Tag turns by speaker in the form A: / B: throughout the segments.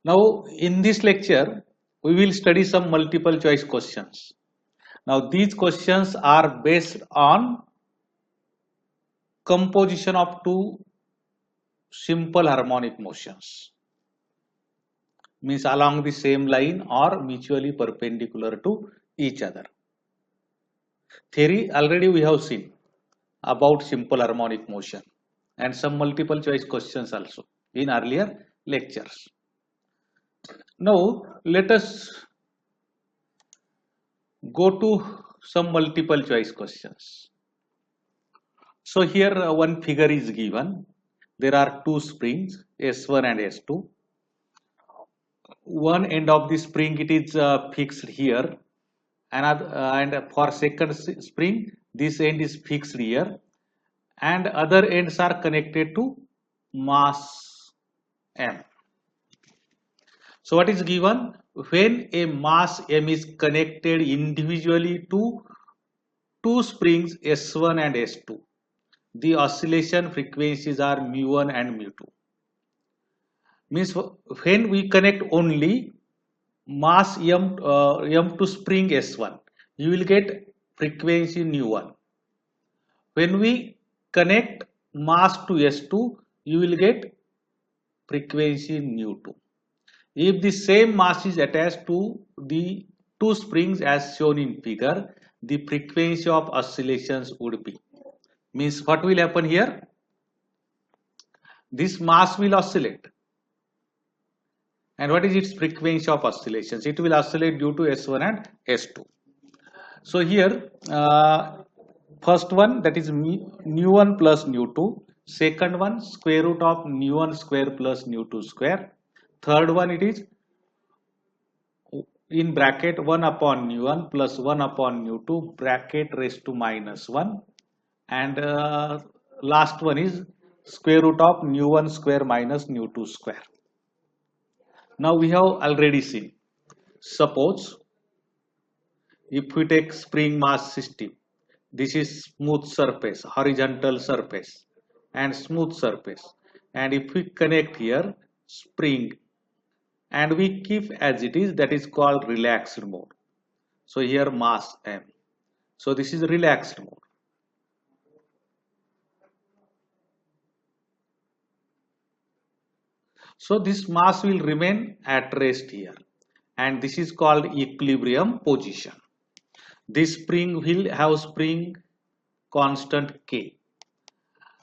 A: Now in this lecture we will study some multiple choice questions. Now these questions are based on composition of two simple harmonic motions, means along the same line or mutually perpendicular to each other. Theory already we have seen about simple harmonic motion and some multiple choice questions also in earlier lectures. Now let us go to some multiple choice questions. So here one figure is given. There are two springs S1 and S2. One end of the spring it is fixed here, and for second spring this end is fixed here, and other ends are connected to mass m. So what is given? When a mass m is connected individually to two springs S1 and S2, the oscillation frequencies are mu1 and mu2. Means when we connect only mass m to spring S1, you will get frequency nu1. When we connect mass to S2, you will get frequency nu2. If the same mass is attached to the two springs as shown in figure, the frequency of oscillations would be, means what will happen here? This mass will oscillate. And what is its frequency of oscillations? It will oscillate due to S1 and S2. So here first one, that is nu1 plus nu2. Second one, square root of nu1 square plus nu2 square. Third one, it is in bracket 1 upon nu1 plus 1 upon nu2 bracket raised to minus 1. And last one is square root of nu1 square minus nu2 square. Now we have already seen. Suppose if we take spring mass system, this is smooth surface, horizontal surface and smooth surface, and if we connect here spring and we keep as it is, that is called relaxed mode. So here mass m. So this is relaxed mode. So this mass will remain at rest here, and this is called equilibrium position. This spring will have spring constant K.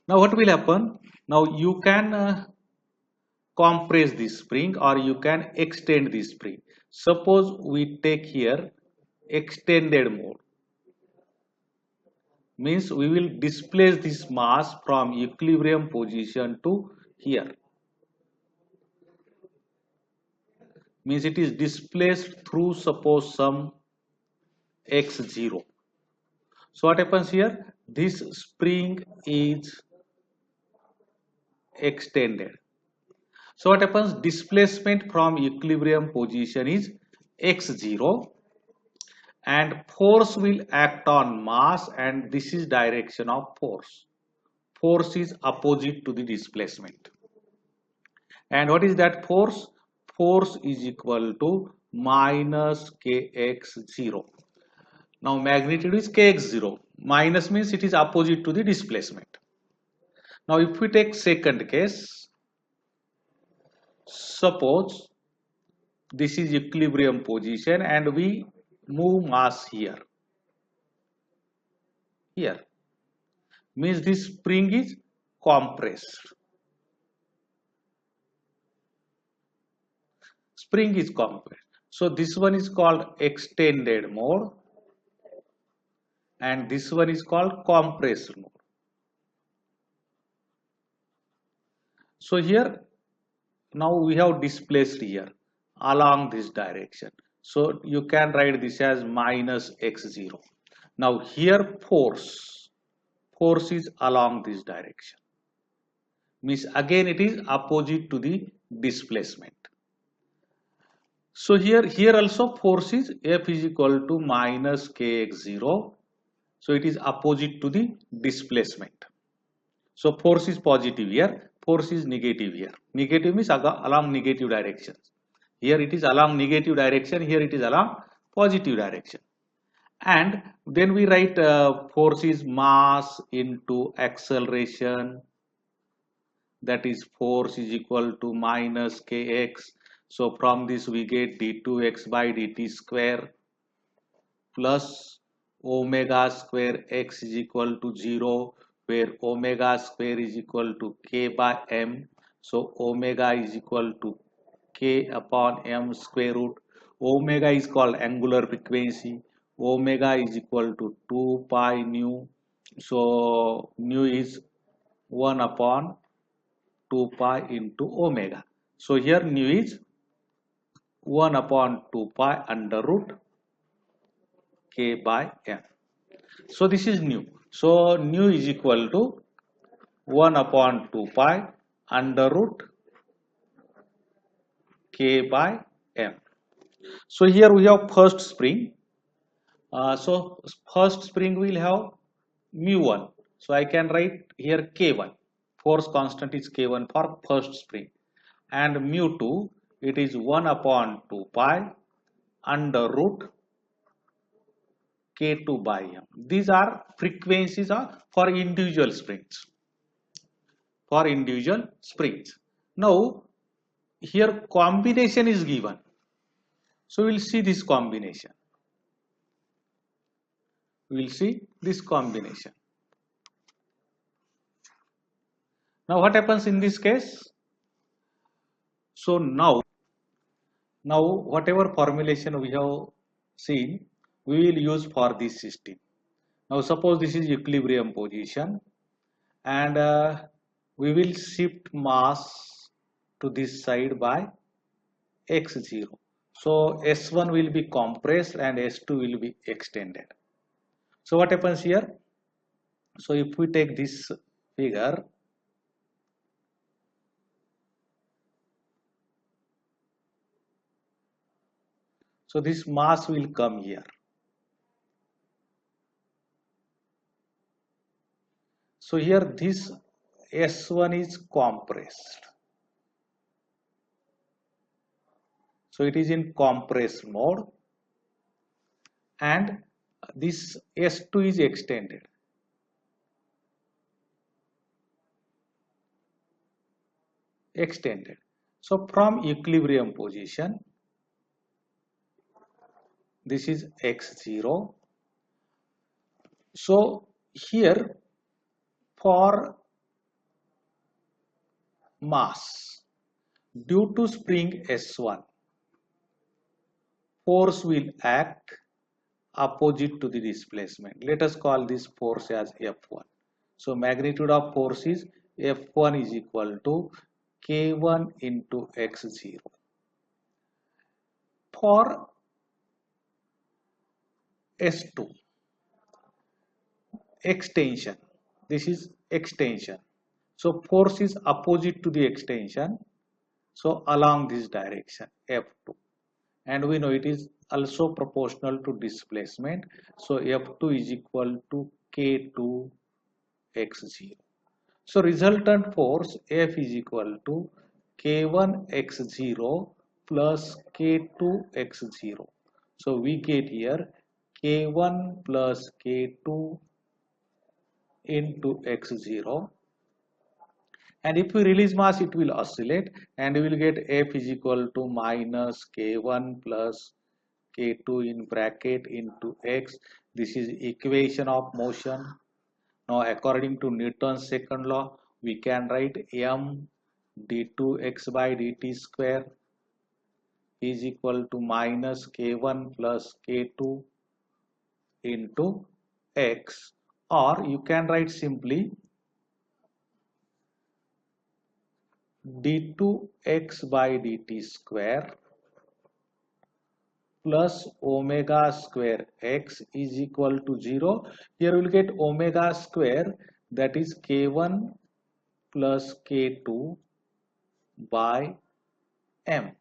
A: Now what will happen? Now you can compress this spring or you can extend this spring. Suppose we take here extended mode. Means we will displace this mass from equilibrium position to here. Means it is displaced through suppose some x0. So what happens here? This spring is extended. So what happens? Displacement from equilibrium position is x0, and force will act on mass, and this is direction of force. Force is opposite to the displacement. And what is that force? Force is equal to minus kx0. Now magnitude is kx0. Minus means it is opposite to the displacement. Now if we take second case, suppose this is equilibrium position and we move mass here. Here means this spring is compressed. Spring is compressed. So this one is called extended mode and this one is called compressed mode. So here now we have displaced here along this direction. So you can write this as minus x0. Now here force is along this direction. Means again it is opposite to the displacement. So here also force is F is equal to minus kx0. So it is opposite to the displacement. So force is positive here, force is negative here. Negative means along negative directions. Here it is along negative direction, here it is along positive direction. And then we write force is mass into acceleration, that is force is equal to minus kx. So from this we get d2x by dt square plus omega square x is equal to 0, where omega square is equal to k by m. So omega is equal to k upon m square root. Omega is called angular frequency. Omega is equal to 2 pi nu. So nu is 1 upon 2 pi into omega. So here nu is 1 upon 2 pi under root k by m. So this is nu. So nu is equal to 1 upon 2 pi under root k by m. So here we have first spring. So first spring will have mu1. So I can write here k1. Force constant is k1 for first spring. And mu2, it is 1 upon 2 pi under root k2 by m. These are frequencies for individual springs. For individual springs. Now here combination is given. So we will see this combination. We will see this combination. Now what happens in this case? So now whatever formulation we have seen, we will use for this system. Now suppose this is equilibrium position, and we will shift mass to this side by x0. So S1 will be compressed and S2 will be extended. So what happens here? So if we take this figure, so this mass will come here. So here this S1 is compressed. So it is in compressed mode, and this S2 is extended. So from equilibrium position, this is x0. So here for mass, due to spring S1, force will act opposite to the displacement. Let us call this force as F1. So magnitude of force is F1 is equal to K1 into X0. For S2, extension, this is extension. So force is opposite to the extension. So along this direction, F2. And we know it is also proportional to displacement. So F2 is equal to K2 X0. So resultant force F is equal to K1 X0 plus K2 X0. So we get here K1 plus K2 into X0. And if we release mass, it will oscillate, and we will get F is equal to minus K1 plus K2 in bracket into X. This is equation of motion. Now according to Newton's second law, we can write m d2x by dt square is equal to minus K1 plus K2 into X, or you can write simply d2x by dt square plus omega square x is equal to 0. Here we will get omega square, that is K1 plus K2 by m.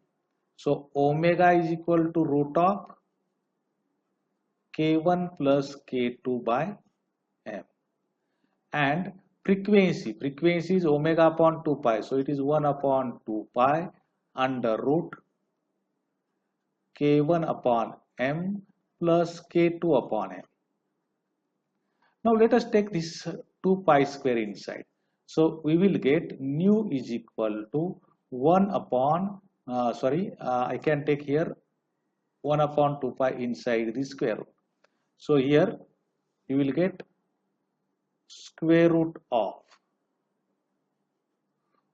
A: So omega is equal to root of K1 plus K2 by m. And frequency is omega upon 2 pi. So it is 1 upon 2 pi under root K1 upon M plus K2 upon M. Now let us take this 2 pi square inside. So we will get nu is equal to 1 upon, I can take here 1 upon 2 pi inside the square root. So here you will get square root of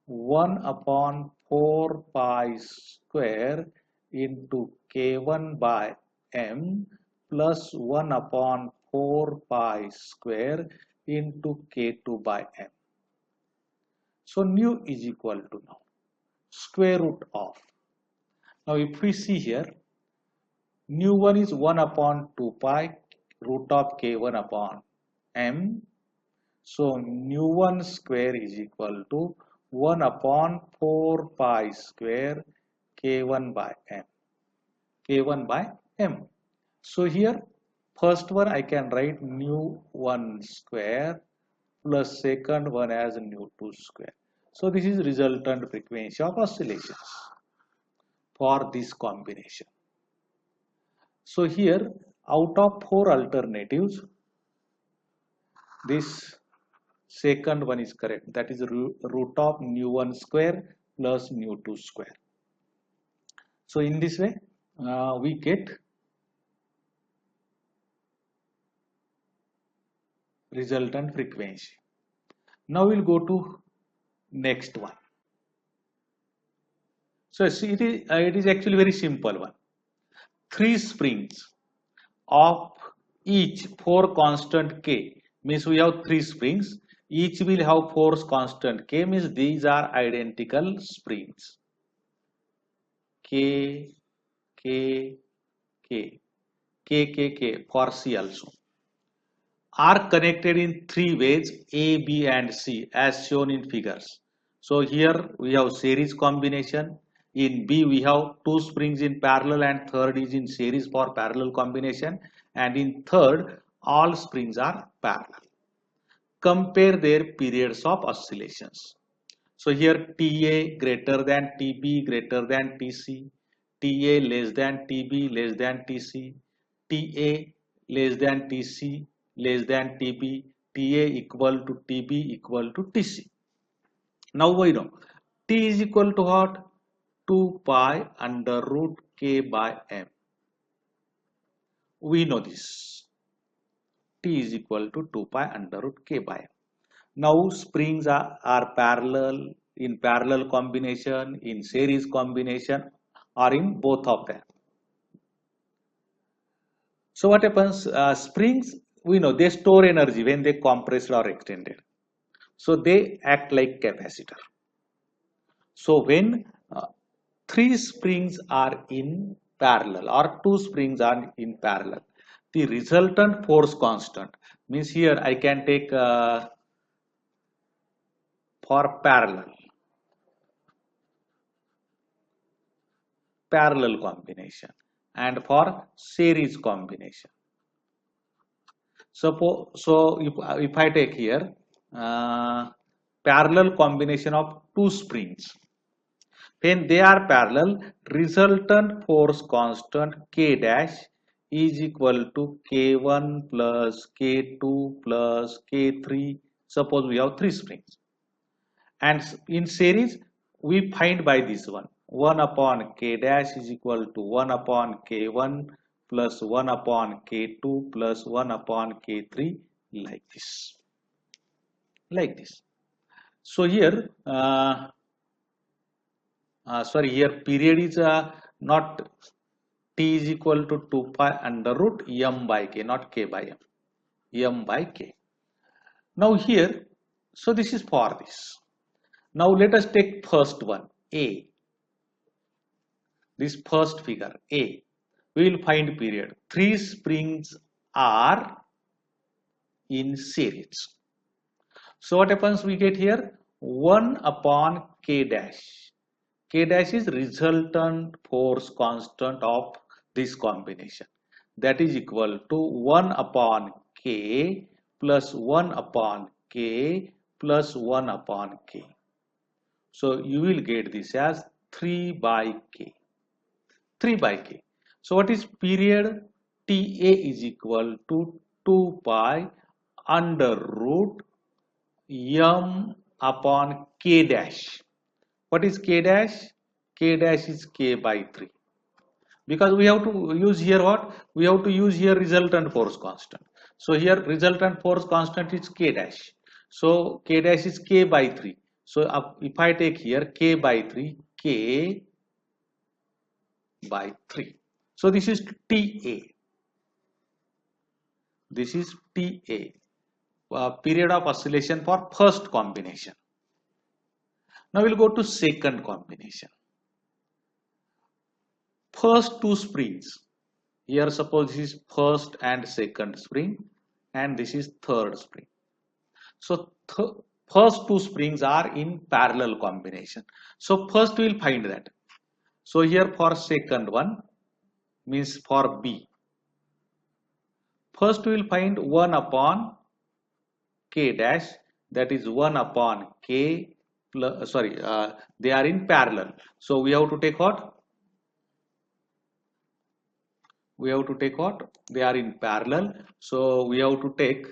A: 1 upon 4 pi square into K1 by M plus 1 upon 4 pi square into K2 by M. So nu is equal to now square root of. Now if we see here, nu 1 is 1 upon 2 pi root of K1 upon M. So nu 1 square is equal to 1 upon 4 pi square K1 by M. K1 by M. So here first one I can write nu 1 square plus second one as nu 2 square. So this is resultant frequency of oscillations for this combination. So here out of 4 alternatives, this second one is correct. That is root of nu 1 square plus nu 2 square. So in this way we get resultant frequency. Now we'll go to next one. So see, it is actually very simple one. 3 springs of each 4 constant K, means we have 3 springs, each will have force constant K, means these are identical springs. K, K, K, K, K, K for C also, are connected in 3 ways A, B and C as shown in figures. So here we have series combination. In B we have 2 springs in parallel and third is in series for parallel combination, and in third all springs are parallel. Compare their periods of oscillations. So here TA greater than TB greater than TC, TA less than TB less than TC, TA less than TC less than TB, TA equal to TB equal to TC. Now we know T is equal to what? 2 pi under root K by M. We know this. T is equal to 2 pi under root K by M. Now springs are parallel, in parallel combination, in series combination, or in both of them. So what happens? Springs, we know they store energy when they compressed or extended. So they act like capacitor. So when 3 springs are in parallel or 2 springs are in parallel, the resultant force constant, means here I can take for parallel combination and for series combination. So if I take here parallel combination of 2 springs, when they are parallel, resultant force constant K dash is equal to K1 plus K2 plus K3. Suppose we have 3 springs. And in series, we find by this one. 1 upon K dash is equal to 1 upon K1 plus 1 upon K2 plus 1 upon K3, like this. Like this. So here, here period is not T is equal to 2 pi under root M by K, not K by M. M by K. Now here, so this is for this. Now let us take first one, A. This first figure, A. We will find period. 3 springs are in series. So what happens? We get here 1 upon K dash. K dash is resultant force constant of this combination. That is equal to 1 upon K plus 1 upon K plus 1 upon K. So you will get this as 3 by K. 3 by K. So what is period? TA is equal to 2 pi under root m upon k dash. What is k dash? K dash is k by 3. Because we have to use here what? We have to use here resultant force constant. So here resultant force constant is k dash. So k dash is k by 3. So if I take here k by 3, k by 3. So this is TA. This is TA, period of oscillation for first combination. Now we'll go to second combination. First two springs. Here suppose this is first and second spring, and this is third spring. So first two springs are in parallel combination. So first we will find that. So here for second one means for B. First we will find 1 upon k dash, that is 1 upon k plus, they are in parallel. So we have to take what? We have to take what? They are in parallel. So we have to take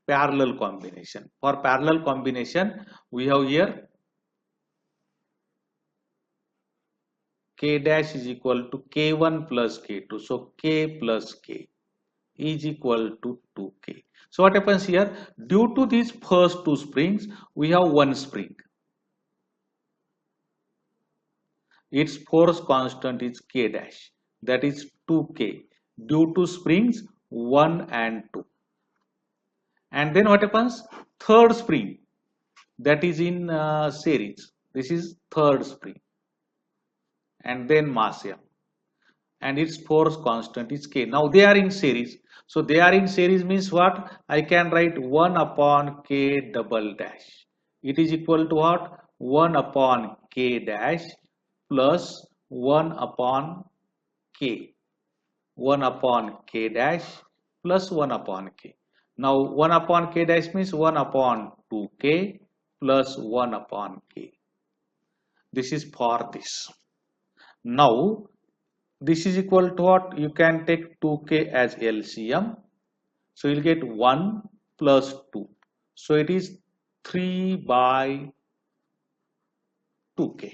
A: parallel combination. For parallel combination, we have here k dash is equal to k1 plus k2. So k plus k is equal to 2k. So what happens here? Due to these first two springs, we have one spring. Its force constant is k dash, that is 2k, due to springs 1 and 2. And then what happens? Third spring, that is in series. This is third spring. And then mass m. And its force constant is k. Now they are in series. So they are in series means what? I can write 1 upon k double dash. It is equal to what? 1 upon k dash plus 1 upon k. 1 upon k dash plus 1 upon k. Now 1 upon k dash means 1 upon 2k plus 1 upon k. This is for this. Now this is equal to what? You can take 2k as LCM. So you'll get 1 plus 2. So it is 3 by 2k.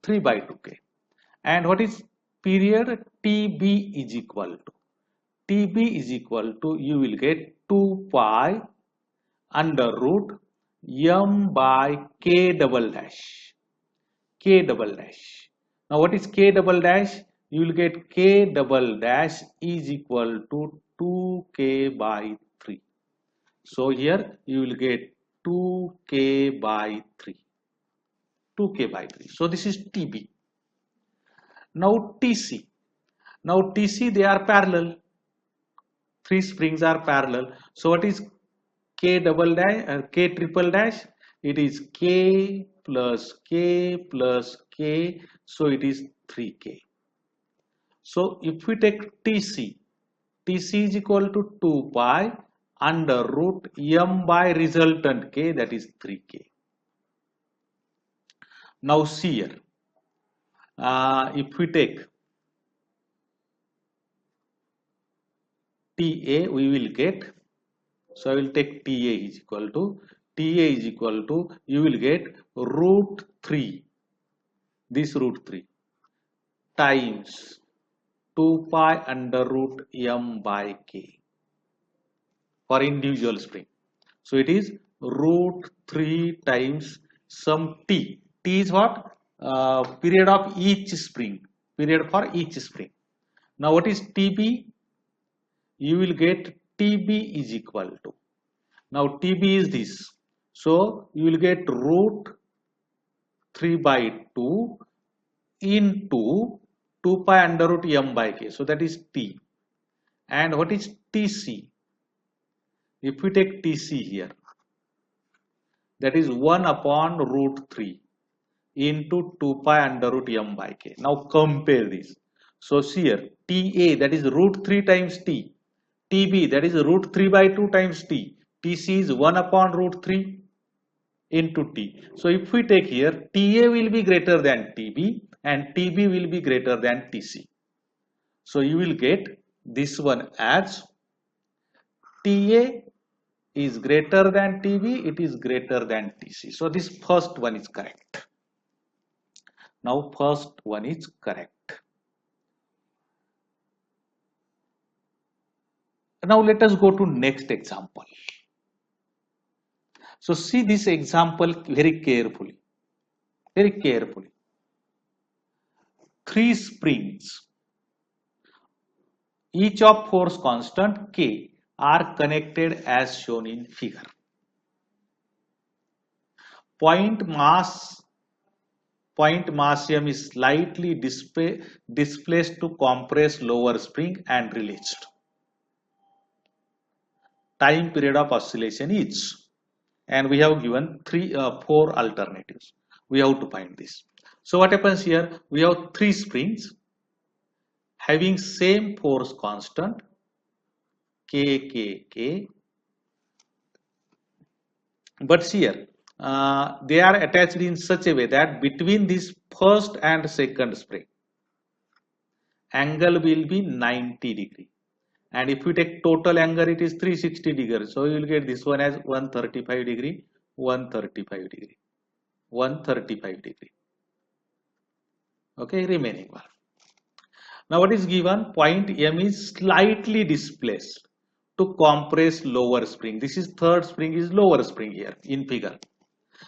A: 3 by 2k. And what is period? TB is equal to. TB is equal to, you will get 2 pi under root m by k double dash. K double dash. Now what is k double dash? You will get k double dash is equal to 2k by 3. So here you will get 2k by 3. 2k by 3. So this is TB. Now TC. Now TC, they are parallel. Three springs are parallel. So what is k double dash, k triple dash? It is k plus k plus k. So it is 3k. So if we take TC, TC is equal to 2 pi under root m by resultant k, that is 3k. Now see here, if we take TA, we will get, so I will take TA is equal to, you will get root 3, this root 3 times 2 pi under root m by k for individual spring. So it is root 3 times some t. T is what? Period of each spring. Period for each spring. Now what is TB? You will get TB is equal to. Now TB is this. So you will get root 3 by 2 into 2 pi under root m by k. So that is T. And what is TC? If we take TC here, that is 1 upon root 3 into 2 pi under root m by k. Now compare this. So see here, TA, that is root 3 times T. TB, that is root 3 by 2 times T. TC is 1 upon root 3 into T. So if we take here, TA will be greater than TB and TB will be greater than TC. So you will get this one as TA is greater than TB, it is greater than TC. So this first one is correct. Now first one is correct. Now let us go to next example. So see this example very carefully. Very carefully. 3 springs, each of force constant K, are connected as shown in figure. Point mass M is slightly displaced to compress lower spring and released. Time period of oscillation is, and we have given 4 alternatives. We have to find this. So what happens here? We have 3 springs having same force constant K. But here they are attached in such a way that between this first and second spring angle will be 90 degree, and if you take total angle it is 360 degrees. So you will get this one as 135 degree, 135 degree, 135 degree. Okay, remaining one. Now what is given? Point M is slightly displaced to compress lower spring. This is third spring is lower spring here in figure.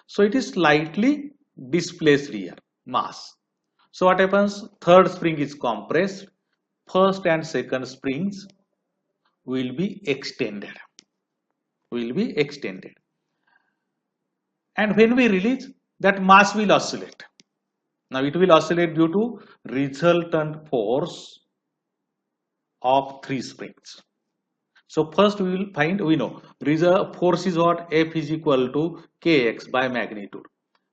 A: So it is slightly displaced here, mass. So what happens? Third spring is compressed. First and second springs will be extended. And when we release, that mass will oscillate. Now it will oscillate due to resultant force of 3 springs. So first we will find, we know force is what? F is equal to Kx by magnitude,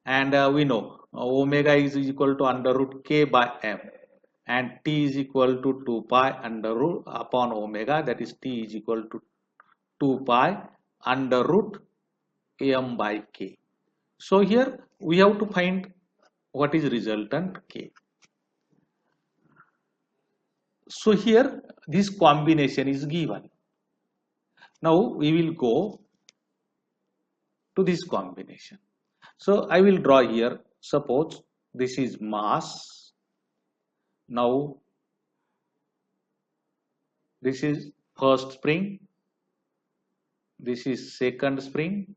A: and we know omega is equal to under root K by M, and T is equal to 2 pi under root upon omega, that is T is equal to 2 pi under root M by K. So here we have to find what is resultant K. So here this combination is given. Now we will go to this combination. So I will draw here. Suppose this is mass. Now this is first spring. This is second spring.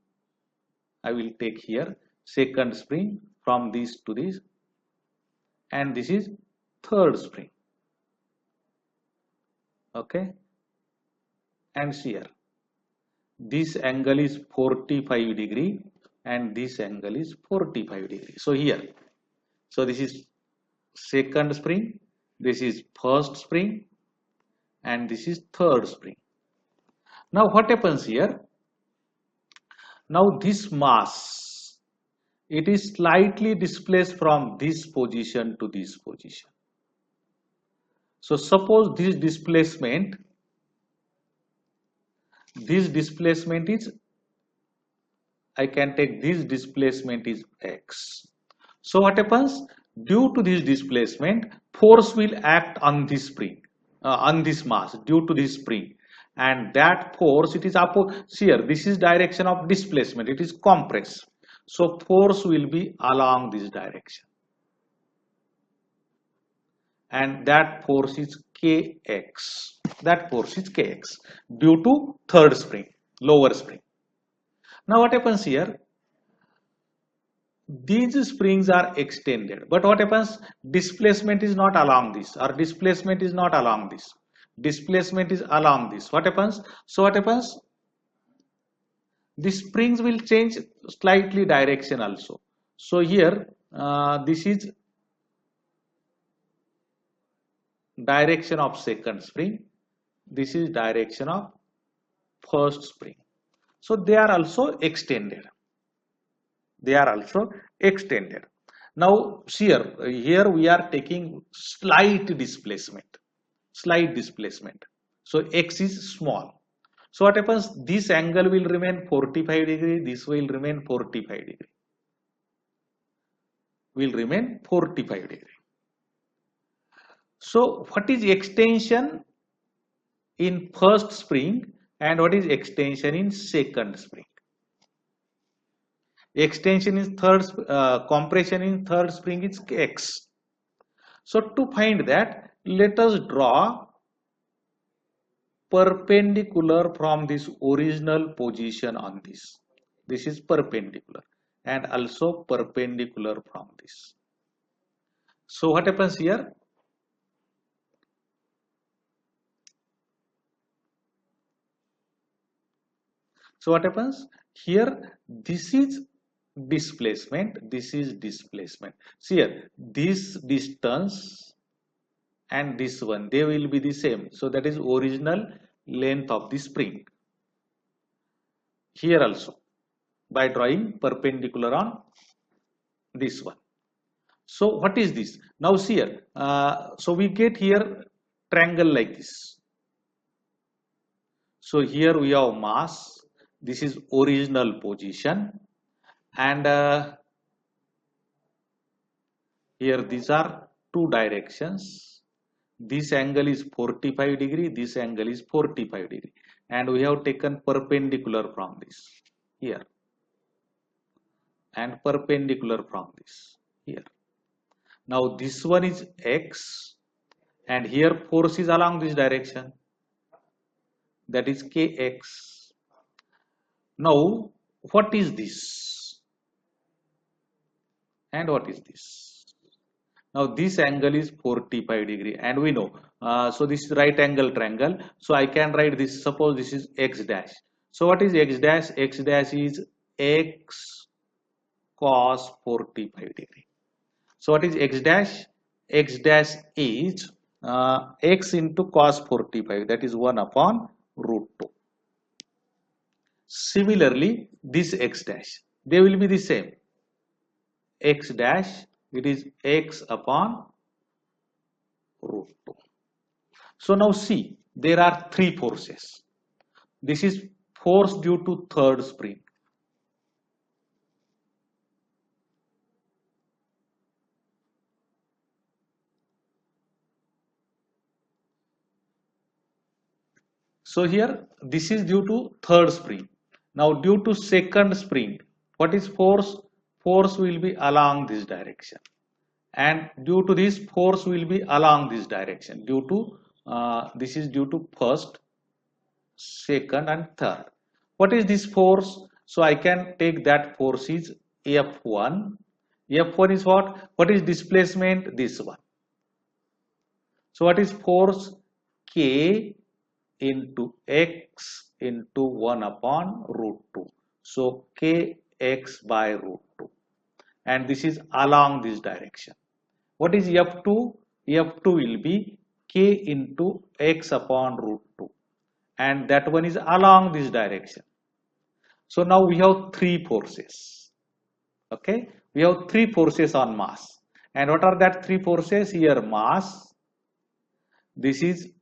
A: I will take here second spring from this to this, and this is third spring. Okay, and here this angle is 45 degree and this angle is 45 degree. So here, so this is second spring, this is first spring, and this is third spring. Now what happens here? Now this mass, it is slightly displaced from this position to this position. So suppose this displacement is, I can take this displacement is x. So what happens? Due to this displacement, force will act on this spring, on this mass due to this spring, and that force, it is here, this is direction of displacement, it is compressed. So force will be along this direction, and that force is Kx. That force is Kx due to third spring, lower spring. Now what happens here? These springs are extended, but what happens? Displacement is not along this, or displacement is not along this. Displacement is along this. What happens? So what happens? The springs will change slightly direction also. So here this is direction of second spring, this is direction of first spring. So they are also extended. Now here we are taking slight displacement. So x is small. So what happens? This angle will remain 45 degree, this will remain 45 degree. So what is extension in first spring and what is extension in second spring? Extension in compression in third spring is X. So to find that, let us draw perpendicular from this original position on this. This is perpendicular and also perpendicular from this. So what happens here? So what happens here? This is displacement. This is displacement. See here, this distance and this one, they will be the same. So that is original length of the spring. Here also, by drawing perpendicular on this one. So what is this? Now see here. So we get here triangle like this. So here we have mass. This is original position, and here these are two directions. This angle is 45 degree. This angle is 45 degree, and we have taken perpendicular from this here, and perpendicular from this here. Now this one is X, and here force is along this direction. That is Kx. Now, what is this? And what is this? Now, this angle is 45 degree, and we know. So, this is right angle triangle. So, I can write this. Suppose this is x dash. So, what is x dash? X dash is x cos 45 degree. So, what is x dash? X dash is x into cos 45. That is 1 upon root 2. Similarly, this x dash, they will be the same. X dash, it is x upon root 2. So now see, there are three forces. This is force due to third spring. So here, this is due to third spring. Now due to second spring, what is force? Force will be along this direction. And due to this, force will be along this direction. Due to, this is due to first, second and third. What is this force? So I can take that force is F1. F1 is what? What is displacement? This one. So what is force? K into x into 1 upon root 2. So kx by root 2. And this is along this direction. What is F2? F2 will be k into x upon root 2. And that one is along this direction. So now we have three forces. Okay, we have three forces on mass. And what are that three forces? Here mass. This is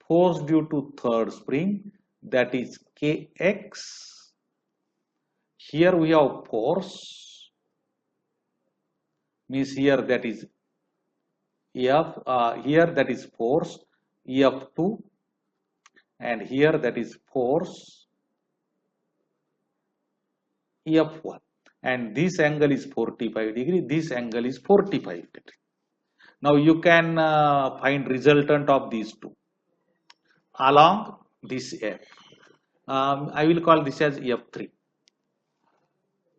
A: force due to third spring, that is kx. Here we have force, means here that is F, here that is force F2, and here that is force F1, and this angle is 45 degree, this angle is 45 degree. Now you can find resultant of these two along this F. I will call this as F3.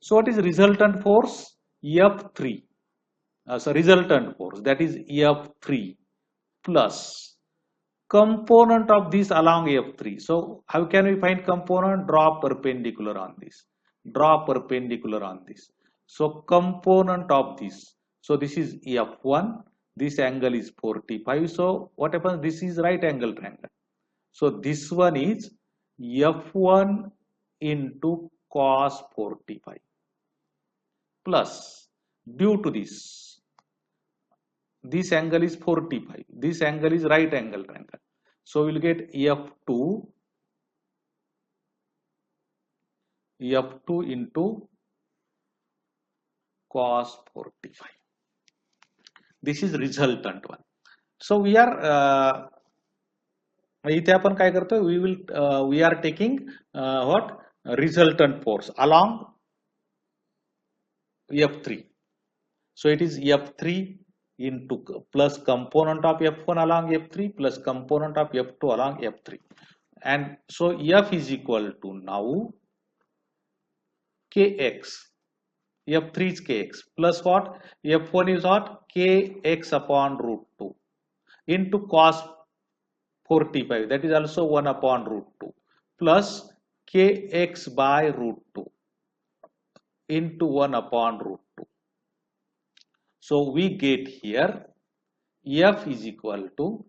A: So what is resultant force? F3. So resultant force, that is F3 plus component of this along F3. So how can we find component? Draw perpendicular on this. Draw perpendicular on this. So component of this. So this is F1. This angle is 45. So what happens? This is right angle triangle. So this one is F1 into cos 45 plus due to this angle is 45. This angle is right angle triangle. So we'll get F2 into cos 45. This is resultant one. So we are इथे आपण काय करतोय, we are taking what resultant force along F3. So it is F3 into plus component of F1 along F3 plus component of F2 along F3, and so F is equal to now Kx. F3 is Kx plus what? F1 is what? Kx upon root 2 into cos 45, that is also 1 upon root 2 plus Kx by root 2 into 1 upon root 2. So we get here F is equal to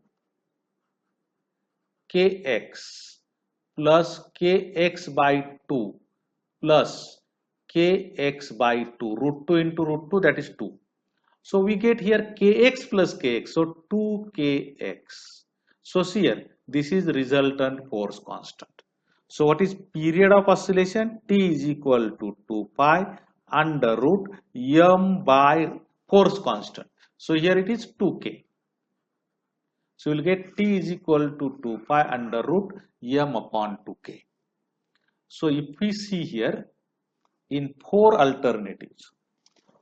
A: Kx plus Kx by 2 plus Kx by 2, root 2 into root 2, that is 2. So we get here Kx plus Kx, so 2Kx. So here this is resultant force constant. So what is period of oscillation? T is equal to 2 pi under root m by force constant. So here it is 2K. So we will get T is equal to 2 pi under root m upon 2K. So if we see here in 4 alternatives,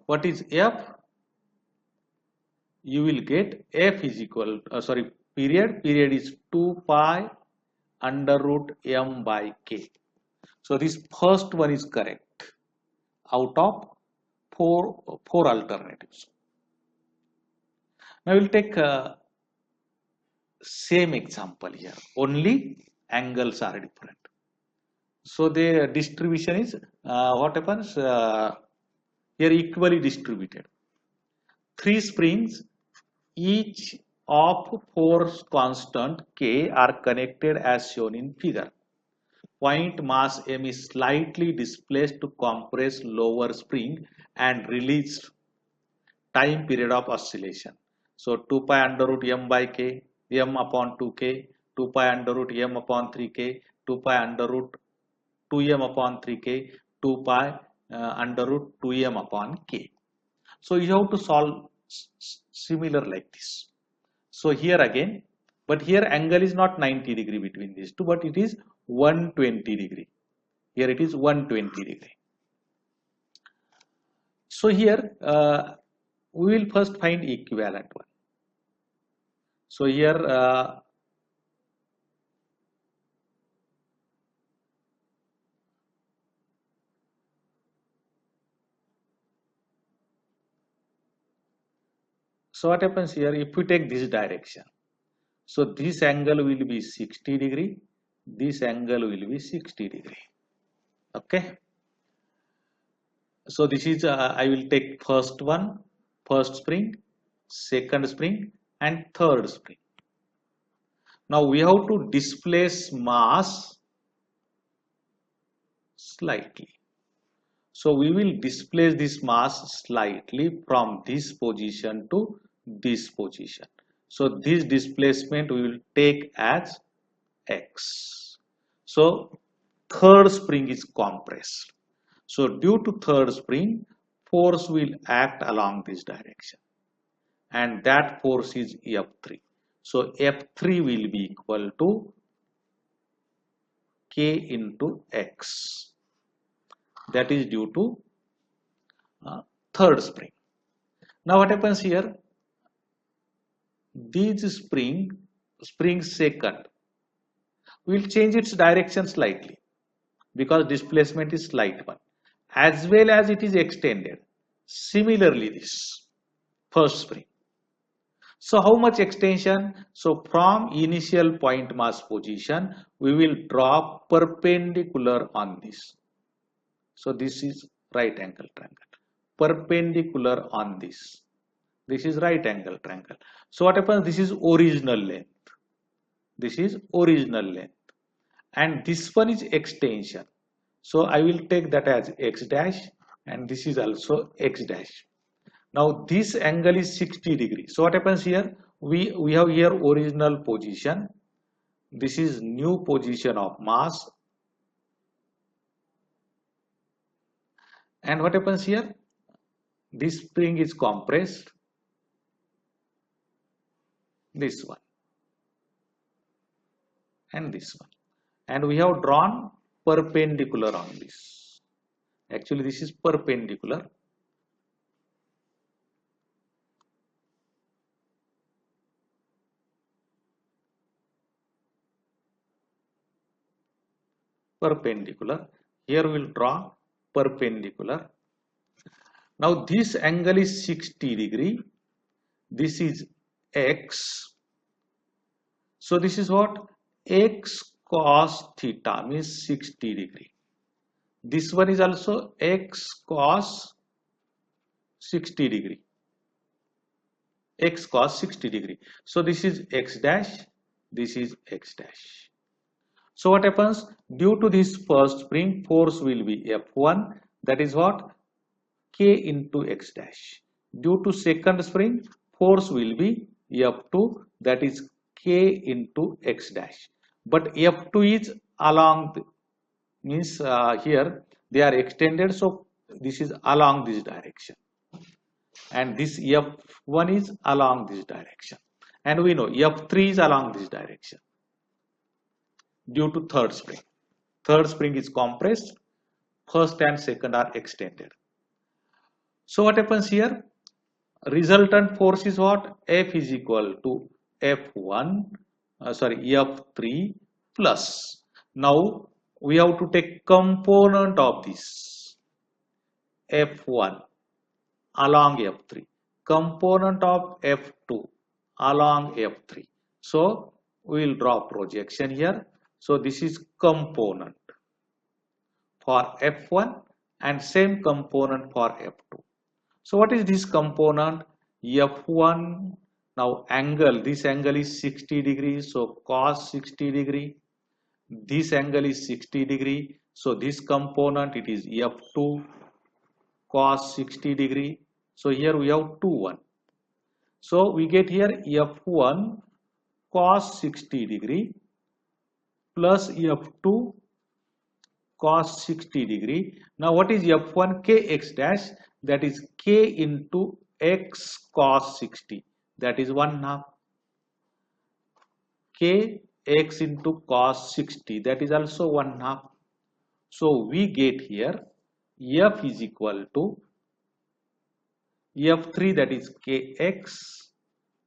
A: what is F? You will get F is equal, period is 2 pi under root m by k. So this first one is correct out of four alternatives. Now we will take same example here, only angles are different. So the distribution is what happens here, equally distributed. 3 springs, each of force constant K are connected as shown in figure. Point mass M is slightly displaced to compress lower spring and release time period of oscillation. So 2 pi under root m by k, m upon 2k, 2 pi under root m upon 3k, 2 pi under root 2m upon 3k, 2 pi under root 2m upon k. So you have to solve similar like this. So here again, but here angle is not 90 degree between these two, but it is 120 degree. Here it is 120 degree. So here we will first find equivalent one. So here so what happens here, if we take this direction, so this angle will be 60 degree, this angle will be 60 degree. Okay. So this is I will take first spring, second spring and third spring. Now we have to displace mass slightly. So we will displace this mass slightly from this position to this position. So this displacement we will take as x. So third spring is compressed. So due to third spring, force will act along this direction, and that force is F3. So F3 will be equal to K into X. That is due to third spring. Now what happens here? This spring second, we will change its direction slightly because displacement is slight one, as well as it is extended. Similarly this first spring. So how much extension? So from initial point mass position, we will draw perpendicular on this. So this is right angle triangle. Perpendicular on this. This is right angle triangle. So what happens? This is original length. This is original length. And this one is extension. So I will take that as x dash, and this is also x dash. Now this angle is 60 degrees. So what happens here? We have here original position. This is new position of mass. And what happens here? This spring is compressed. this one, and this one, and we have drawn perpendicular on this. Actually, this is perpendicular. Perpendicular. Here we will draw perpendicular. Now this angle is 60 degree. This is x. So this is what? X cos theta means 60 degree. This one is also x cos 60 degree. X cos 60 degree. So this is x dash. This is x dash. So what happens? Due to this first spring, force will be F1. That is what? K into x dash. Due to second spring, force will be F2. That is K into x dash. But F2 is along, means here they are extended. So this is along this direction. And this F1 is along this direction. And we know F3 is along this direction. Due to third spring. Third spring is compressed, first and second are extended. So what happens here? Resultant force is what? F is equal to F3 plus. Now we have to take component of this F1 along F3, component of F2 along F3. So we will draw projection here. So this is component for F1 and same component for F2. So what is this component? F1, now angle, this angle is 60 degrees, so cos 60 degree. This angle is 60 degree, so this component it is F2 cos 60 degree. So here we have 2, 1. So we get here F1 cos 60 degree plus F2 cos 60 degree. Now what is F1? Kx dash, that is K into x cos 60, that is 1/2. Kx into cos 60, that is also 1/2. So we get here F is equal to F3, that is Kx,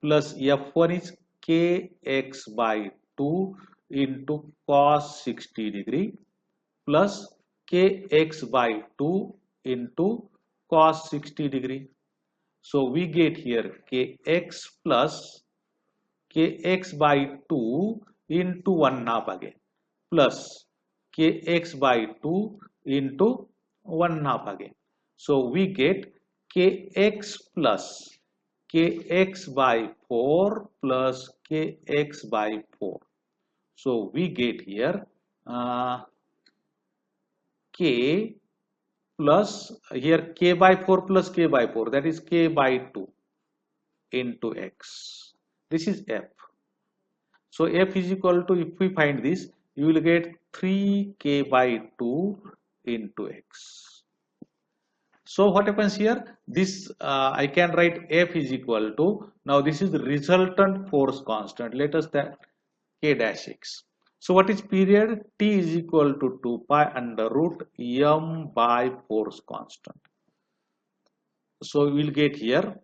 A: plus F1 is Kx by 2 into cos 60 degree plus Kx by 2 into cos 60 degree. So we get here Kx plus Kx by 2 into 1/2 again plus Kx by 2 into 1/2 again. So we get Kx plus Kx by 4 plus Kx by 4. So we get here K plus here K by 4 plus K by 4, that is K by 2 into X. This is F. So F is equal to, if we find this, you will get 3K by 2 into X. So what happens here? This I can write F is equal to, now this is the resultant force constant. Let us that K dash X. So what is period? T is equal to 2 pi under root m by force constant. So we will get here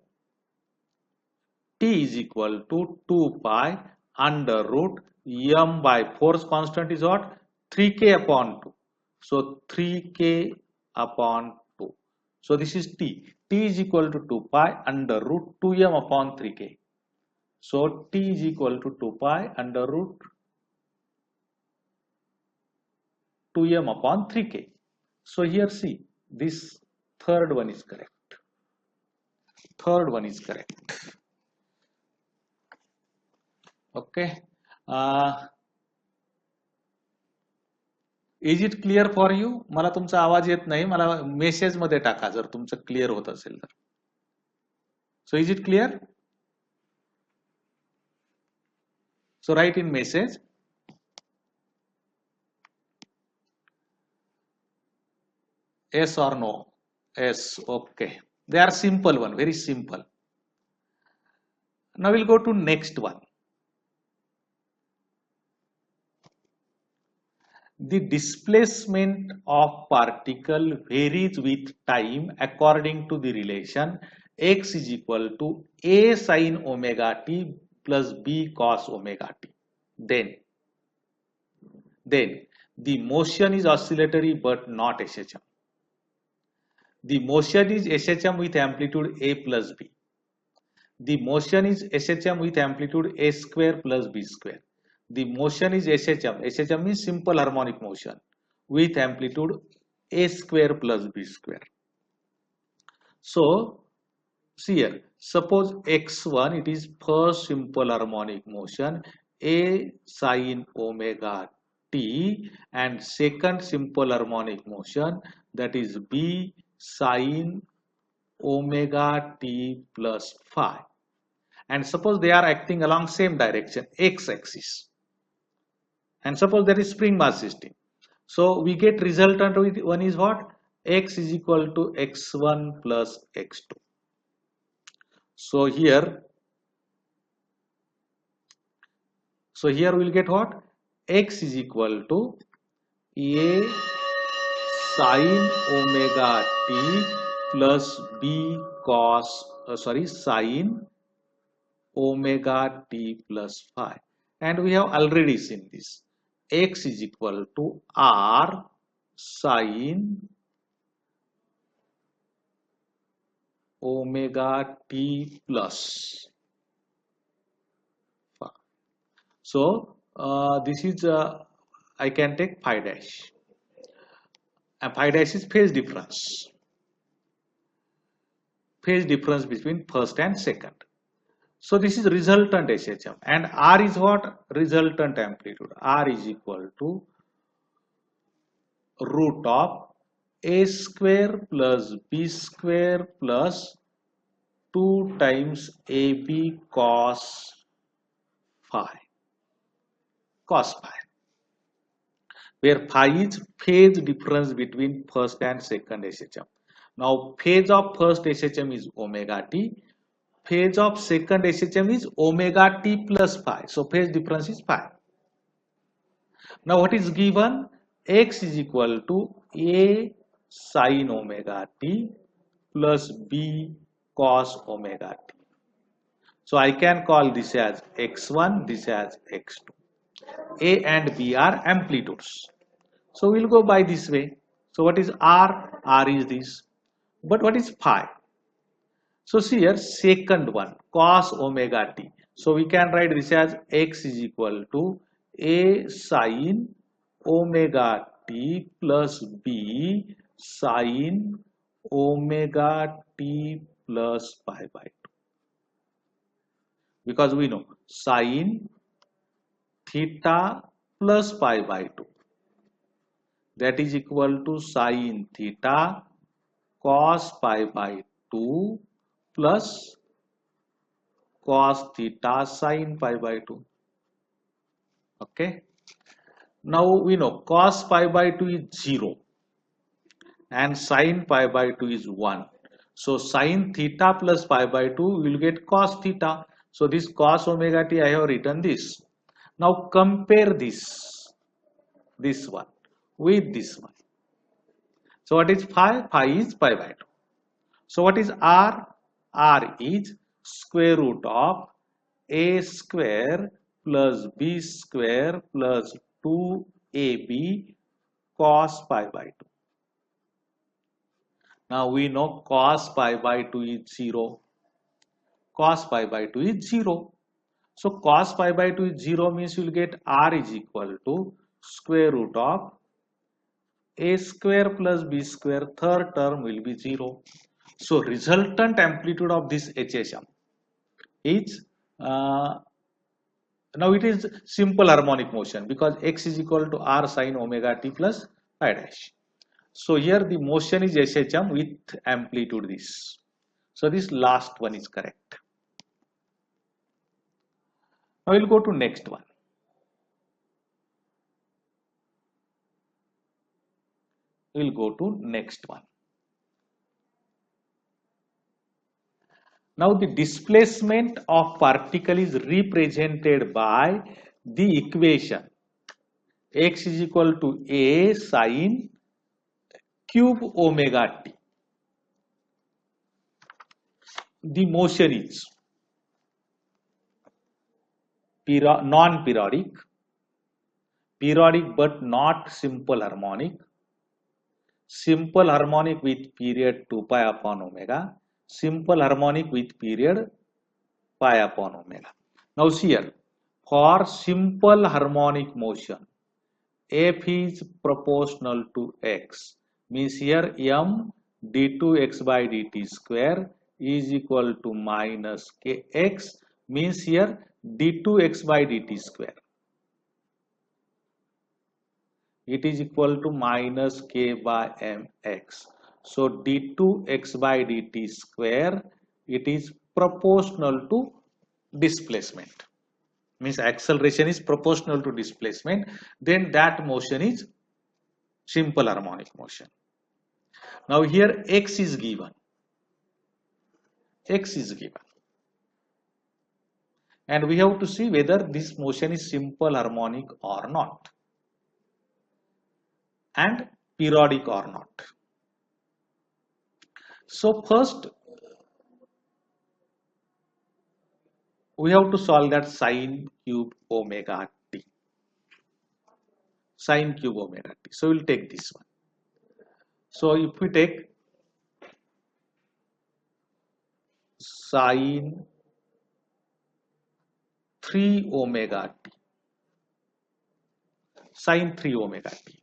A: T is equal to 2 pi under root m by force constant is what? 3K upon 2. So 3K upon 2. So this is T. T is equal to 2 pi under root 2m upon 3K. So T is equal to 2 pi under root 2m upon 3K. So here see, this third one is correct. Third one is correct. Okay. Is it clear for you? मला तुमचा आवाज येत नाही, मला message मध्ये टाका जर तुमचं क्लिअर होत असेल तर. So is it clear? So write in message. Yes or no? Yes. Okay. They are simple one, very simple. Now we'll go to next one. The displacement of particle varies with time according to the relation x is equal to a sin omega t plus b cos omega t. Then the motion is oscillatory but not SHM. The motion is SHM with amplitude a plus b. The motion is SHM with amplitude a square plus b square. The motion is SHM. SHM means simple harmonic motion with amplitude a square plus b square. So, see here, suppose x1 it is first simple harmonic motion a sin omega t, and second simple harmonic motion that is b sin omega t plus phi. And suppose they are acting along same direction x-axis, and suppose there is spring mass system. So we get resultant with one is what? X is equal to x1 plus x2. So here we'll get what? X is equal to a sin omega t plus b cos sin omega t plus phi, and we have already seen this. X is equal to r sin omega t plus phi. So this is I can take phi dash, and phi dash is phase difference between first and second. So this is resultant SHM, and R is what? Resultant amplitude. R is equal to root of a square plus b square plus 2 times ab cos phi, where phi is phase difference between first and second SHM. Now phase of first SHM is omega t, phase of second SHM is omega t plus phi. So phase difference is phi. Now what is given? X is equal to a sin omega t plus b cos omega t. So I can call this as x1, this as x2. A and b are amplitudes. So we'll go by this way. So what is R? R is this. But what is phi? So see here, second one, cos omega t. So we can write this as x is equal to a sin omega t plus b sin omega t plus pi by 2. Because we know sin theta plus pi by 2, that is equal to sin theta cos pi by 2 plus cos theta sin pi by 2. Okay. Now we know cos pi by 2 is 0 and sin pi by 2 is 1. So sin theta plus pi by 2 will get cos theta. So this cos omega t I have written this. Now compare this one with this one. So what is phi? Phi is pi by 2. So what is R? R is square root of a square plus b square plus 2ab cos pi by 2. Now we know cos pi by 2 is 0. Cos pi by 2 is 0. So cos pi by 2 is 0 means you will get R is equal to square root of a square plus b square, third term will be 0. So resultant amplitude of this HSM is now it is simple harmonic motion because x is equal to r sin omega t plus phi dash. So here the motion is SHM with amplitude this. So this last one is correct. Now we'll go to next one. We'll go to next one. Now the displacement of particle is represented by the equation x is equal to a sine cube omega t. The motion is non-periodic, periodic but not simple harmonic, simple harmonic with period 2 pi upon omega, simple harmonic with period pi upon omega. Now see here, for simple harmonic motion, f is proportional to x, means here m d2x by dt square is equal to minus kx, means here d2x by dt square, it is equal to minus k by mx. So d2x by dt square, it is proportional to displacement, means acceleration is proportional to displacement, then that motion is simple harmonic motion. Now here x is given, and we have to see whether this motion is simple harmonic or not and periodic or not. So first we have to solve that sine cube omega t. Sine cube omega t. So we'll take this one. So if we take sine 3 omega t, sine 3 omega t.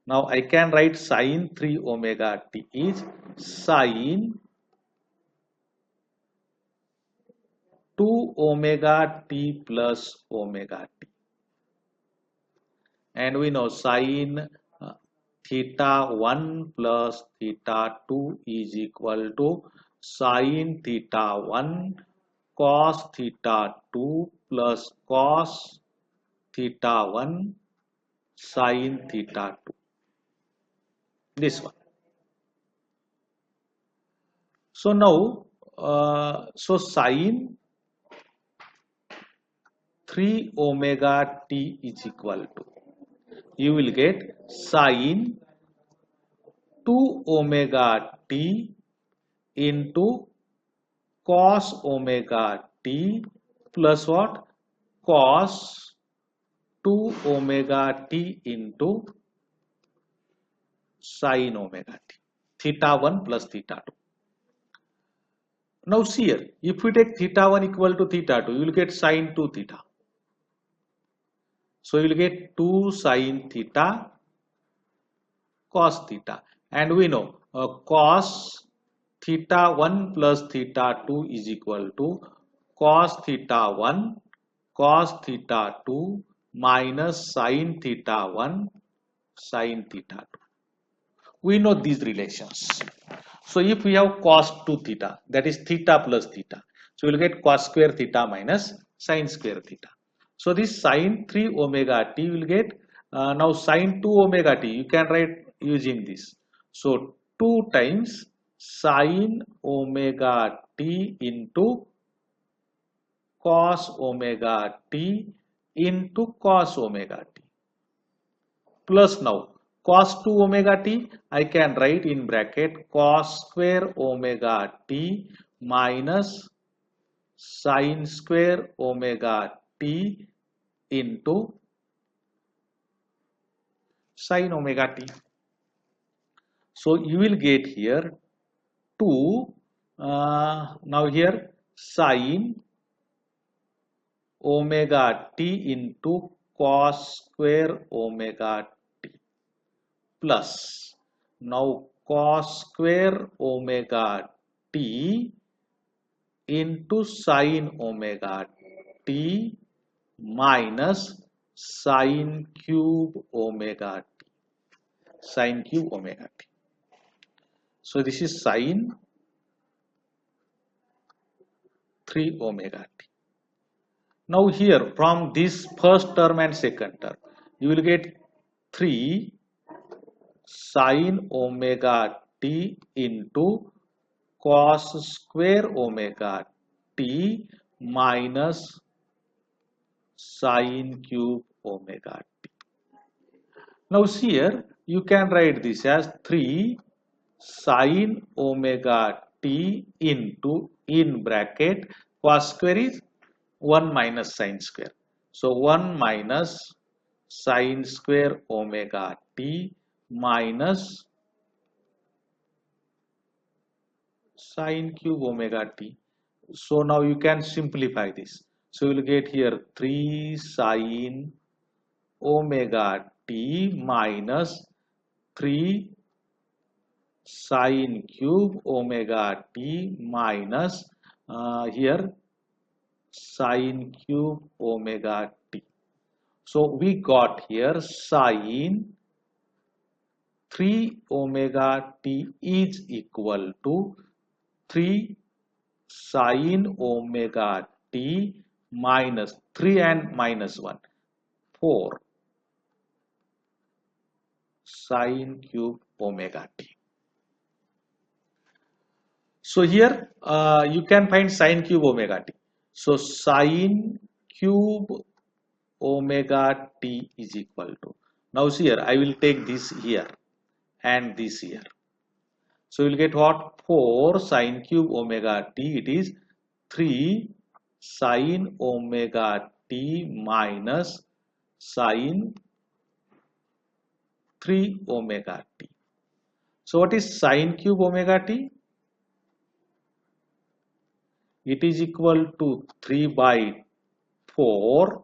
A: Now I can write sine 3 omega t is sine 2 omega t plus omega t. And we know sine theta 1 plus theta 2 is equal to sine theta 1 cos theta 2 plus cos theta 1 sine theta 2. This one. So now, so sine 3 omega t is equal to, you will get sine 2 omega t into cos omega t plus what? Cos 2 omega t into sine omega t. Theta 1 plus theta 2. Now see here, if we take theta 1 equal to theta 2, you will get sine 2 theta. So you will get 2 sine theta cos theta. And we know cos theta 1 plus theta 2 is equal to cos theta 1 cos theta 2 minus sine theta 1 sine theta 2. We know these relations. So if we have cos 2 theta, that is theta plus theta, so we will get cos square theta minus sine square theta. So this sine 3 omega t will get now sine 2 omega t, you can write using this. So 2 times sine omega t into cos omega t into cos omega t plus now cos 2 omega t, I can write in bracket cos square omega t minus sine square omega t into sine omega t. So you will get here 2, now here sine omega t into cos square omega t plus now cos square omega t into sine omega t minus sine cube omega t, sine cube omega t. So this is sine 3 omega t. Now here from this first term and second term, you will get 3 sine omega t into cos square omega t minus sine cube omega t. Now here you can write this as 3 sin omega t into, in bracket, cos square is 1 minus sin square. So 1 minus sin square omega t minus sin cube omega t. So now you can simplify this. So you will get here 3 sin omega t minus 3 sin cube omega t minus here sin cube omega t. So we got here sin 3 omega t is equal to 3 sin omega t minus 3 and minus 1, 4 sin cube omega t. So here you can find sin cube omega t. So sin cube omega t is equal to, now see here I will take this here and this here. So you will get what? 4 sin cube omega t, it is 3 sin omega t minus sin 3 omega t. So what is sin cube omega t? It is equal to 3 by 4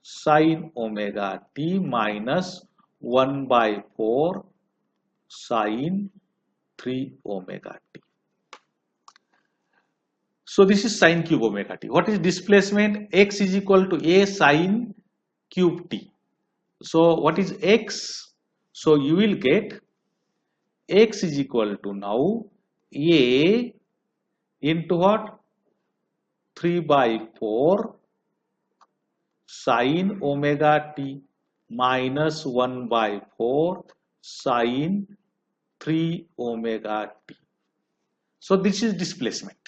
A: sin omega t minus 1 by 4 sin 3 omega t. So this is sin cube omega t. What is displacement? X is equal to a sin cube t. So what is x? So you will get x is equal to now a into what? 3 by 4 sin omega t minus 1 by 4 sin 3 omega t. So this is displacement.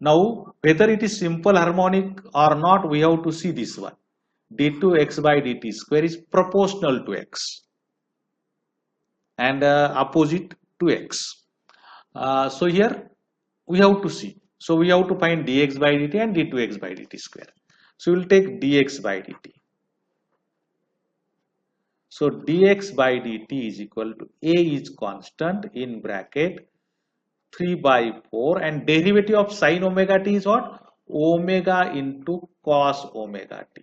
A: Now whether it is simple harmonic or not, we have to see this one. d2x by dt square is proportional to x and opposite to x. So here we have to see. So we have to find dx by dt and d2x by dt square. So we will take dx by dt. So dx by dt is equal to a is constant in bracket 3 by 4 and derivative of sin omega t is what? Omega into cos omega t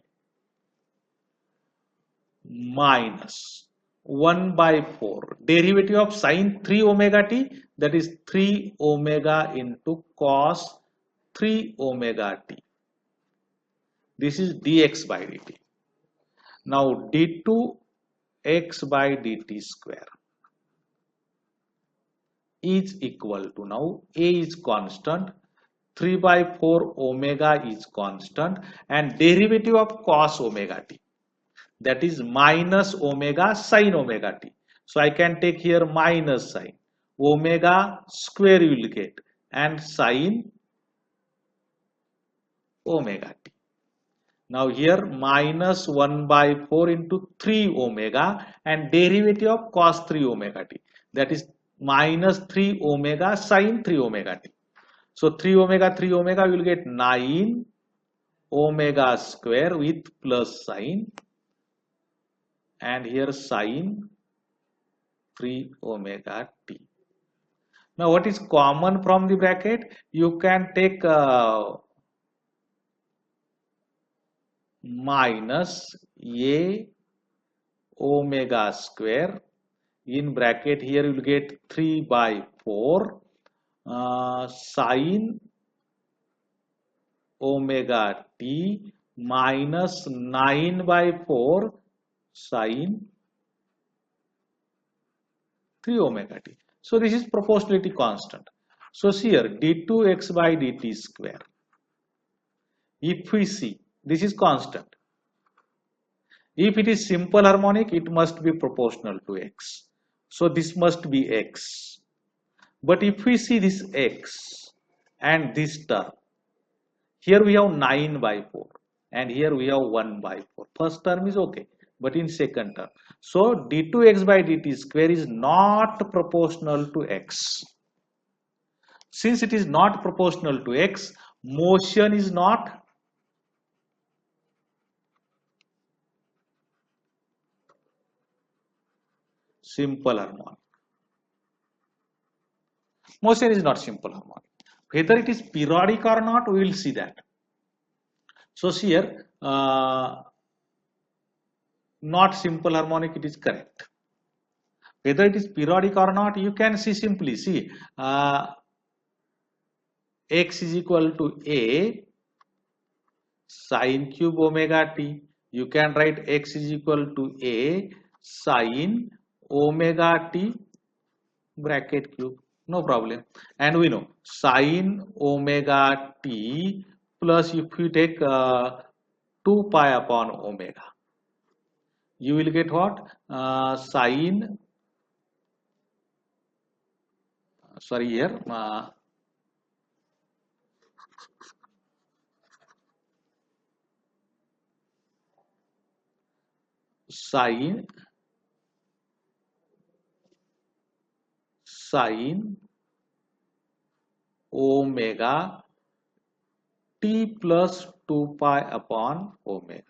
A: minus 1 by 4 derivative of sin 3 omega t, that is 3 omega into cos 3 omega t. This is dx by dt. Now d2x by dt square is equal to, now a is constant, 3 by 4 omega is constant and derivative of cos omega t, that is minus omega sin omega t. So I can take here minus sign, omega square you will get and sin omega t. Now here minus 1 by 4 into 3 omega and derivative of cos 3 omega t, that is minus 3 omega sin 3 omega t. So 3 omega you will get 9 omega square with plus sign and here sin 3 omega t. Now what is common from the bracket? You can take minus a omega square in bracket, here you will get 3 by 4 sin omega t minus 9 by 4 sin 3 omega t. So this is proportionality constant. So here d2x by dt square, if we see, this is constant. If it is simple harmonic, it must be proportional to x. So this must be x. But if we see this x and this term, here we have 9 by 4 and here we have 1 by 4. First term is okay. but in second term. So d2x by dt square is not proportional to x. Since it is not proportional to x, motion is not simple harmonic. Motion is not simple harmonic. Whether it is periodic or not, we will see that. So here, not simple harmonic, it is correct. Whether it is periodic or not, you can see simply. See, x is equal to a sine cube omega t. You can write x is equal to a sine omega t bracket cube. No problem. And we know sine omega t plus if you take 2 pi upon omega, you will get what? Sine, sorry here, sine omega t plus 2 pi upon omega.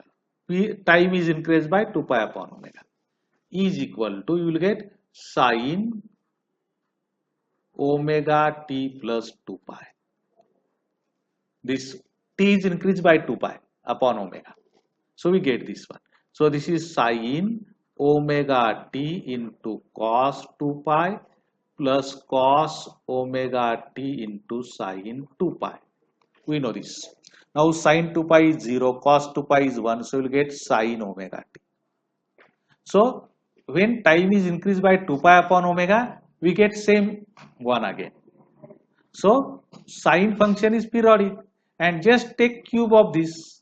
A: Time is increased by 2 pi upon omega is equal to, you will get sine omega t plus 2 pi. This t is increased by 2 pi upon omega. So we get this one. So this is sine omega t into cos 2 pi plus cos omega t into sine 2 pi. We know this. Now sine 2 pi is 0, cos 2 pi is 1, so we will get sine omega t. So when time is increased by 2 pi upon omega, we get same one again. So sine function is periodic, and just take cube of this.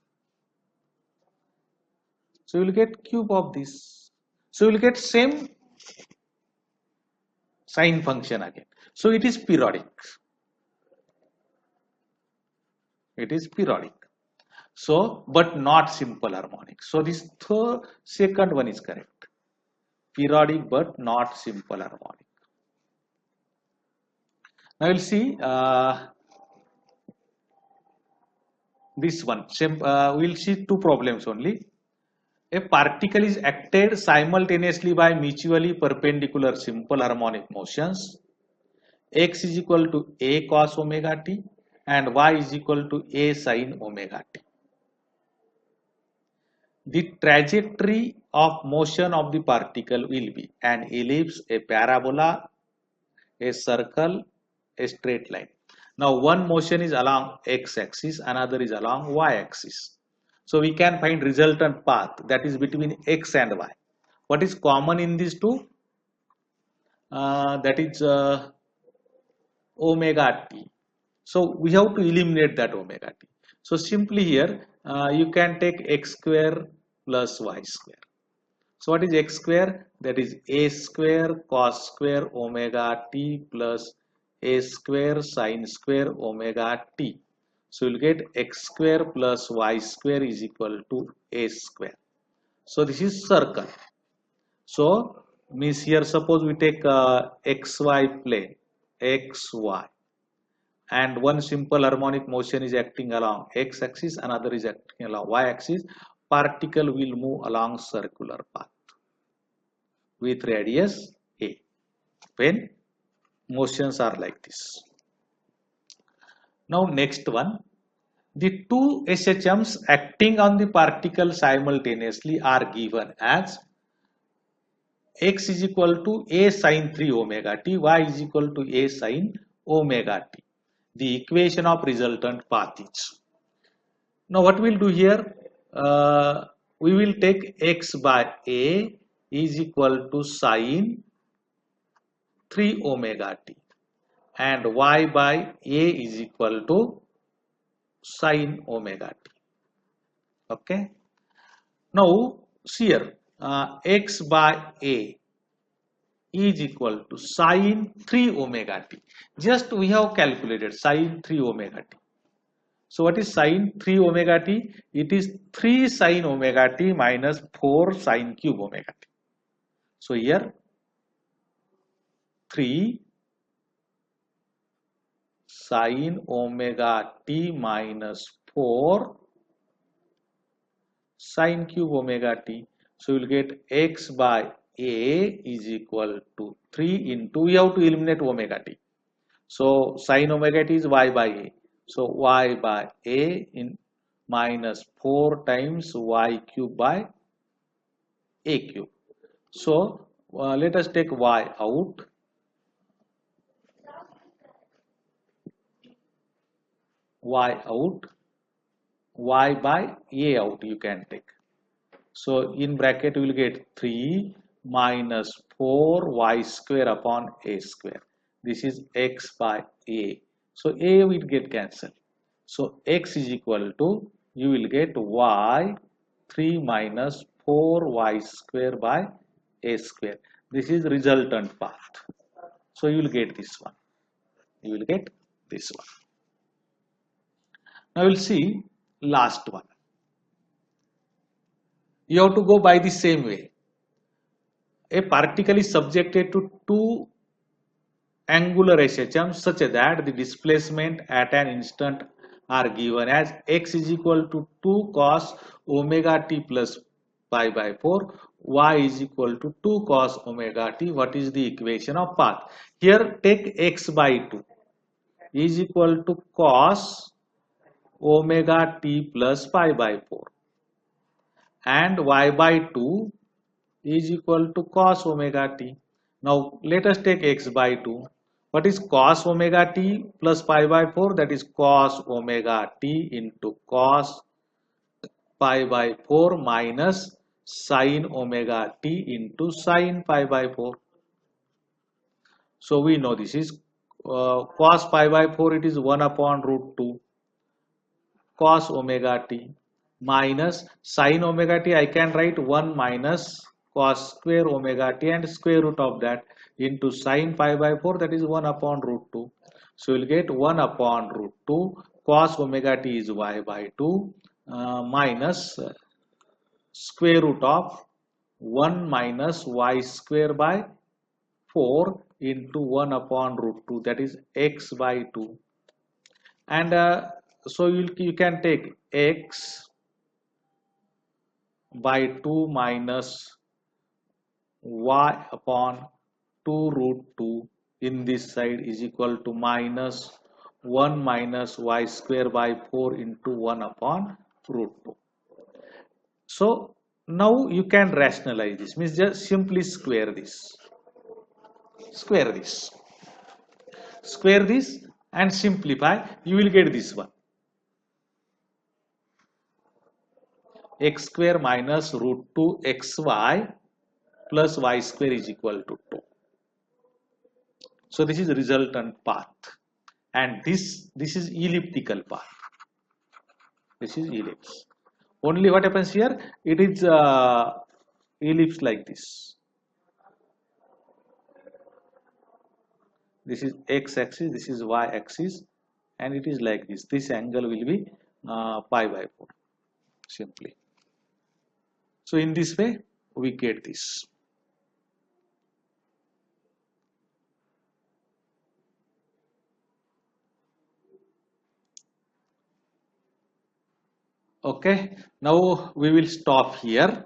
A: So you will get cube of this. So you will get same sine function again. So it is periodic. It is periodic. So, but not simple harmonic. So this second one is correct. Periodic but not simple harmonic. Now we'll see this one. We'll see two problems only. A particle is acted simultaneously by mutually perpendicular simple harmonic motions. X is equal to a cos omega t and y is equal to a sin omega t. The trajectory of motion of the particle will be an ellipse, a parabola, a circle, a straight line. Now one motion is along x-axis, another is along y-axis. So we can find resultant path, that is between x and y. What is common in these two? That is omega t. So we have to eliminate that omega t. So simply here you can take x square plus y square. So what is x square? That is a square cos square omega t plus a square sin square omega t. So you will get x square plus y square is equal to a square. So this is circle. So means here suppose we take xy plane, xy, and one simple harmonic motion is acting along x-axis, another is acting along y-axis. Particle will move along circular path with radius a when motions are like this. Now next one, the two SHMs acting on the particle simultaneously are given as x is equal to a sin 3 omega t, y is equal to a sin omega t. The equation of resultant path is. Now what we'll do here, we will take x by a is equal to sin 3 omega t and y by a is equal to sin omega t. Okay. Now see here, x by a is equal to sin 3 omega t. Just we have calculated sin 3 omega t. So what is sine 3 omega t? It is 3 sine omega t minus 4 sine cube omega t. So here 3 sine omega t minus 4 sine cube omega t. So you will get x by a is equal to 3 into, we have to eliminate omega t. So sine omega t is y by a. So y by a in minus 4 times y cube by a cube. So let us take y out. Y out. Y by a out you can take. So in bracket we will get 3 minus 4 y square upon a square. This is x by a. So a will get cancelled. So x is equal to, you will get y 3 minus 4y square by a square. This is resultant path. So you will get this one. You will get this one. Now we will see last one. You have to go by the same way. A particle is subjected to two angular SHMs such that the displacement at an instant are given as x is equal to 2 cos omega t plus pi by 4, y is equal to 2 cos omega t. What is the equation of path? Here take x by 2 is equal to cos omega t plus pi by 4 and y by 2 is equal to cos omega t. Now let us take x by 2. What is cos omega t plus pi by 4? That is cos omega t into cos pi by 4 minus sin omega t into sin pi by 4. So we know this is cos pi by 4, it is 1 upon root 2 cos omega t minus sin omega t, I can write 1 minus cos square omega t and square root of that into sin pi by 4, that is 1 upon root 2. So you will get 1 upon root 2 cos omega t is y by 2 minus square root of 1 minus y square by 4 into 1 upon root 2, that is x by 2. And so you can take x by 2 minus y upon 2 root 2 in this side is equal to minus 1 minus y square by 4 into 1 upon root 2. So now you can rationalize this, means just simply square this. Square this. Square this and simplify, you will get this one. X square minus root 2 xy plus y square is equal to 2. So this is resultant path, and this is elliptical path. This is ellipse. Only what happens here? It is ellipse like this. This is x axis, this is y axis, and it is like this. This angle will be pi by 4 simply. So in this way we get this. Okay, now we will stop here.